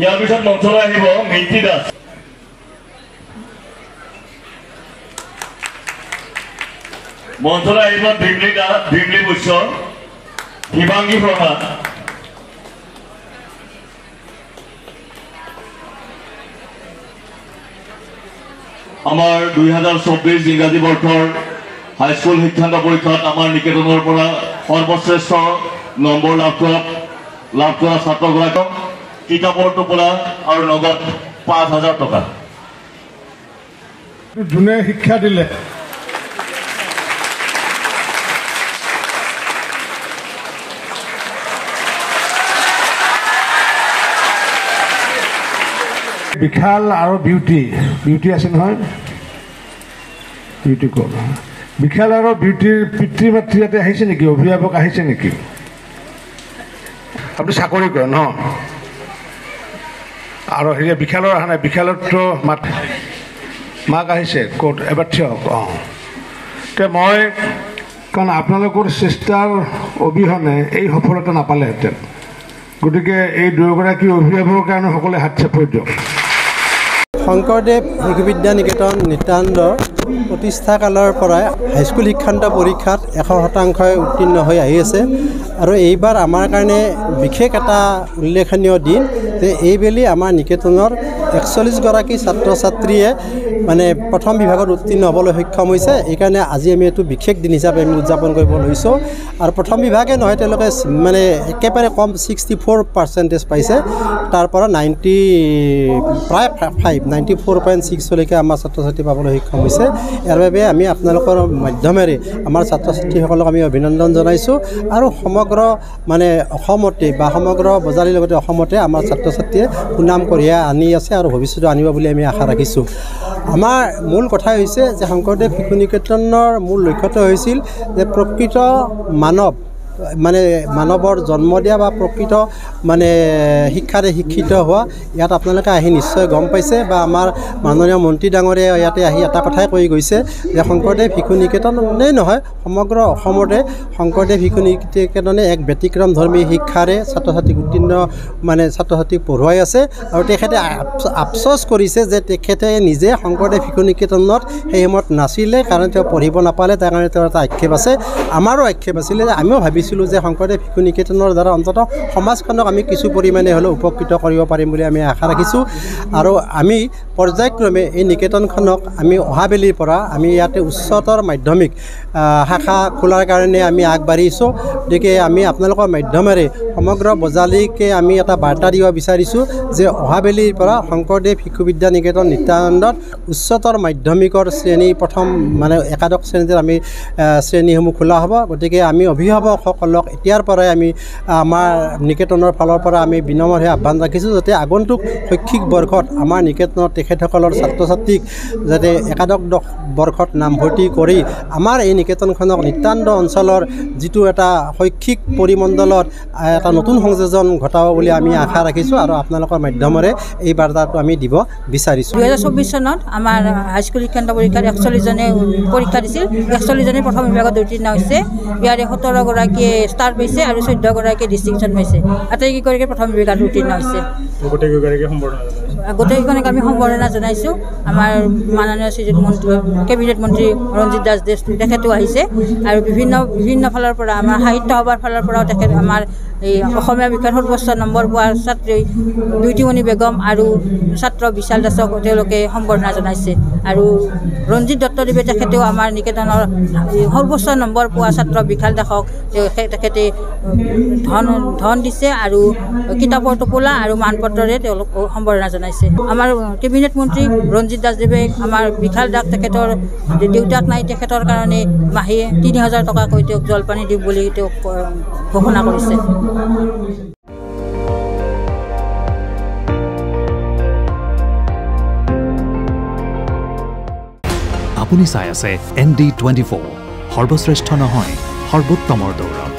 ইয়াৰ পিছত মঞ্চলৈ আহিব মিত্ৰী দাস। মঞ্চলৈ আহিব ভীমলি বৈশ্য, শিৱাংগী শৰ্মা। আমাৰ 2024 ইংৰাজী বৰ্ষৰ হাইস্কুল শিক্ষান্ত পৰীক্ষাত আমাৰ নিকেতনৰ পৰা সৰ্বশ্ৰেষ্ঠ নম্বৰ লাভ কৰা ছাত্ৰগৰাকীক কিতাপৰ টোপোলা আৰু নগদ 5,000 টকা। যোনে শিক্ষা দিলে বিশাল আৰু বিউটি আছে নহয়, বিউটি ক'ত? বিশাল আৰু বিউটিৰ পিতৃ মাতৃ ইয়াতে আহিছে নেকি? অভিভাৱক আহিছে নেকি? আপুনি চাকৰি কৰে ন? আৰু হেৰি বিশালৰ অহা নাই? বিশালতো মাক আহিছে ক'ত? এবাৰ থিয় হওক। তে মই কাৰণ আপোনালোকৰ চেষ্টাৰ অবিহনে এই সফলতা নাপালেহেঁতেন, গতিকে এই দুয়োগৰাকী অভিভাৱকৰ কাৰণে সকলোৱে হাত চাপৰি দিয়ক। শংকৰদেৱ শিশু বিদ্যা নিকেতন নিত্যানন্দৰ প্ৰতিষ্ঠা কালৰ পৰাই হাইস্কুল শিক্ষান্ত পৰীক্ষাত 100% উত্তীৰ্ণ হৈ আহি আছে। আৰু এইবাৰ আমাৰ কাৰণে বিশেষ এটা উল্লেখনীয় দিন যে এইবেলি আমাৰ নিকেতনৰ 41গৰাকী ছাত্ৰ ছাত্ৰীয়ে মানে প্ৰথম বিভাগত উত্তীৰ্ণ হ'বলৈ সক্ষম হৈছে। এইকাৰণে আজি আমি এইটো বিশেষ দিন হিচাপে আমি উদযাপন কৰিব লৈছোঁ। আৰু প্ৰথম বিভাগে নহয়, তেওঁলোকে মানে একেবাৰে কম 64% পাইছে। তাৰ পৰা 94.6লৈকে আমাৰ ছাত্ৰ ছাত্ৰী পাবলৈ সক্ষম হৈছে। ইয়াৰ বাবে আমি আপোনালোকৰ মাধ্যমেৰে আমাৰ ছাত্ৰ ছাত্ৰীসকলক আমি অভিনন্দন জনাইছোঁ। আৰু সমগ্ৰ মানে অসমতে বা সমগ্ৰ বজাৰীৰ লগতে অসমতে আমাৰ ছাত্ৰ ছাত্ৰীয়ে সুনাম কঢ়িয়াই আনি আছে আৰু ভৱিষ্যতে আনিব বুলি আমি আশা ৰাখিছোঁ। আমাৰ মূল কথা হৈছে যে শংকৰদেৱ শিশু নিকেতনৰ মূল লক্ষ্যটো হৈছিল যে প্ৰকৃত মানৱৰ জন্ম দিয়া বা প্ৰকৃত মানে শিক্ষাৰে শিক্ষিত হোৱা। ইয়াত আপোনালোকে আহি নিশ্চয় গম পাইছে বা আমাৰ মাননীয় মন্ত্ৰী ডাঙৰীয়া ইয়াতে আহি এটা কথাই কৈ গৈছে যে শংকৰদেৱ শিশু নিকেতনেই নহয়, সমগ্ৰ অসমতে শংকৰদেৱ শিশু নিকেতনে এক ব্যতিক্ৰমধৰ্মী শিক্ষাৰে ছাত্ৰ ছাত্ৰীক উত্তীৰ্ণ মানে ছাত্ৰ ছাত্ৰীক পঢ়ুৱাই আছে। আৰু তেখেতে আফচোচ কৰিছে যে তেখেতে নিজে শংকৰদেৱ শিশু নিকেতনত সেই সময়ত নাছিলে, কাৰণ তেওঁ পঢ়িব নাপালে। তাৰ কাৰণে তেওঁৰ এটা আক্ষেপ আছে, আমাৰো আক্ষেপ আছিলে। আমিও ভাবিছিলোঁ যে শংকৰদেৱ শিশু নিকেতনৰ দ্বাৰা অন্ততঃ সমাজখনক আমি কিছু পৰিমাণে হ'লেও উপকৃত কৰিব পাৰিম বুলি আমি আশা ৰাখিছোঁ। আৰু আমি পৰ্যায়ক্ৰমে এই নিকেতনখনক আমি অহাবেলিৰ পৰা আমি ইয়াতে উচ্চতৰ মাধ্যমিক শাখা খোলাৰ কাৰণে আমি আগবাঢ়িছোঁ। গতিকে আমি আপোনালোকৰ মাধ্যমেৰে সমগ্ৰ বজালীকে আমি এটা বাৰ্তা দিব বিচাৰিছোঁ যে অহাবেলিৰ পৰা শংকৰদেৱ শিশু বিদ্যা নিকেতন নিত্যানন্দত উচ্চতৰ মাধ্যমিকৰ শ্ৰেণী প্ৰথম মানে একাদশ শ্ৰেণীতে আমি শ্ৰেণীসমূহ খোলা হ'ব। গতিকে আমি অভিভাৱকসকলক এতিয়াৰ পৰাই আমি আমাৰ নিকেতনৰ ফালৰ পৰা আমি বিনম্ৰভাৱে আহ্বান ৰাখিছোঁ যাতে আগন্তুক শৈক্ষিক বৰ্ষত আমাৰ নিকেতনৰ তেখেতসকলৰ ছাত্ৰ ছাত্ৰীক যাতে একাদশ বৰ্ষত নামভৰ্তি কৰি আমাৰ এই নিকেতনখনক নিত্যানন্দ অঞ্চলৰ যিটো এটা শৈক্ষিক পৰিমণ্ডলত এটা নতুন সংযোজন ঘটাব বুলি আমি আশা ৰাখিছোঁ। আৰু আপোনালোকৰ মাধ্যমেৰে এই বাৰ্তাটো আমি দিব বিচাৰিছোঁ। 2024 চনত আমাৰ হাইস্কুল শিক্ষান্ত পৰীক্ষাত 41জনে পৰীক্ষা দিছিল। 41জনে প্ৰথম বিভাগত উত্তীৰ্ণ হৈছে। ইয়াৰে 17গৰাকীয়ে ষ্টাৰ পাইছে আৰু 14গৰাকীয়ে ডিষ্টিংশ্যন পাইছে। আটাইকেইগৰাকীয়ে প্ৰথম বিভাগত উত্তীৰ্ণ হৈছে। গোটেইকেইজনক আমি সম্বৰ্ধনা জনাইছোঁ। আমাৰ মাননীয় শ্ৰীযুত কেবিনেট মন্ত্ৰী ৰঞ্জিত দাস তেখেতো আহিছে। আৰু বিভিন্ন ফালৰ পৰা আমাৰ সাহিত্য সভাৰ ফালৰ পৰাও তেখেত আমাৰ এই অসমীয়া বিষয়ত সৰ্বোচ্চ নম্বৰ পোৱা ছাত্ৰী বিউটিমণি বেগম আৰু ছাত্ৰ বিশাল দাসক তেওঁলোকে সম্বৰ্ধনা জনাইছে। আৰু ৰঞ্জিত দত্তদেৱে তেখেতেও আমাৰ নিকেতনৰ সৰ্বোচ্চ নম্বৰ পোৱা ছাত্ৰ বিশাল দাসক তেখেতে ধন দিছে আৰু কিতাপৰ টোপোলা আৰু মানপত্ৰৰে তেওঁলোক সম্বৰ্ধনা জনাইছে। আমাৰ কেবিনেট মন্ত্ৰী ৰঞ্জিত দাসদেৱে আমাৰ বিশাল দাস তেখেতৰ দেউতাক নাই, তেখেতৰ কাৰণে মাহে 3000 টকাকৈ তেওঁক জলপানী দিম বুলি তেওঁক ঘোষণা কৰিছে। আপুনি চাই আছে ND24, সৰ্বশ্ৰেষ্ঠ নহয় সৰ্বোত্তমৰ দৌৰ।